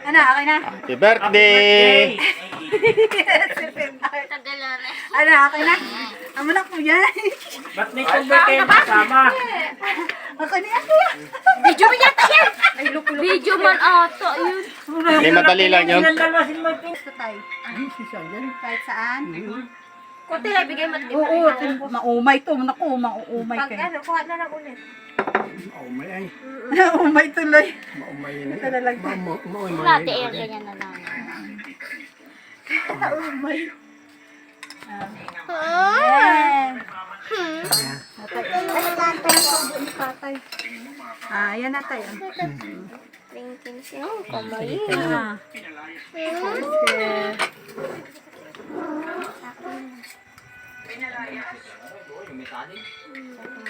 Ano, okay na? Happy birthday! Ano, okay na? Amo na po yan. Ba't may birthday kasama? Ako na yan, kuya. Video mo yata yan! Video man ata yun. Hindi, madali lang yun. Gusto tayo. Kahit saan. Kunti lang, bigay mo. Oo, maumay to. Naku, mauumay Pag kayo. ano, kuha na lang ulit. Maumay ay. Maumay tuloy. Maumay Ito na lang. Maumay. Latte air ganyan na lang. Maumay. Tatay. Ayan na tayo. Tingin siya. Kamay.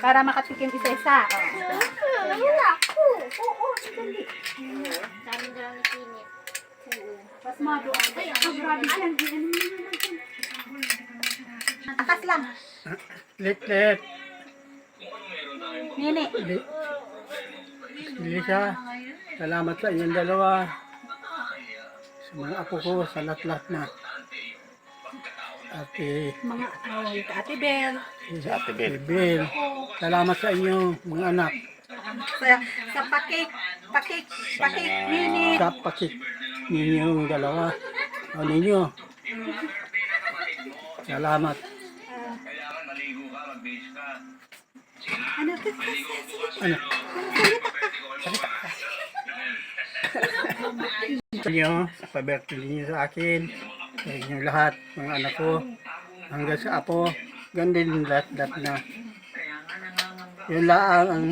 Para makatikim isa-isa. Wala ako. Oo, sige. Dami na lang ikinit. Pasmado. Ay, grabe yan. Takas lang. Lit. Nini. Lisa, salamat sa inyong dalawa. Sa mga apo ko, sa lahat na. At Mga, Ate Bel. Sa Ate Bel. Bill, salamat sa inyong mga anak. Sa pakik, Nini. Sa pakit ninyong dalawa. O ninyo. Salamat. Ano? Ano? Sa inyo, pa-birthday ninyo sa akin, sa inyong lahat, mga anak ko, hanggang sa apo, ganda din lahat na. Yun lang ang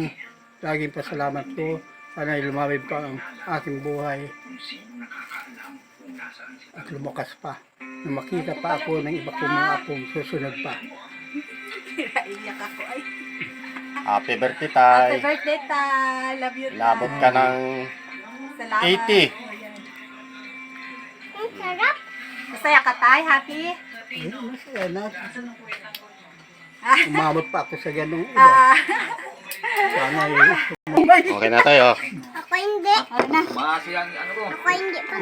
laging pasalamat ko, sana lumawid pa ang aking buhay at lumakas pa, na makita pa ako ng iba kong mga apong susunod pa. Iyak ako. Ay. Happy birthday, Tay. Happy birthday, Tay. Love you, Tay. Labot ka ng Salamat. 80. Ang sarap. Masaya ka, Tay? Happy? Masaya na. Umabot pa ako sa ganung edad. Ah. Sana Okay na tayo. Ako hindi. Ano na? Ako hindi pa.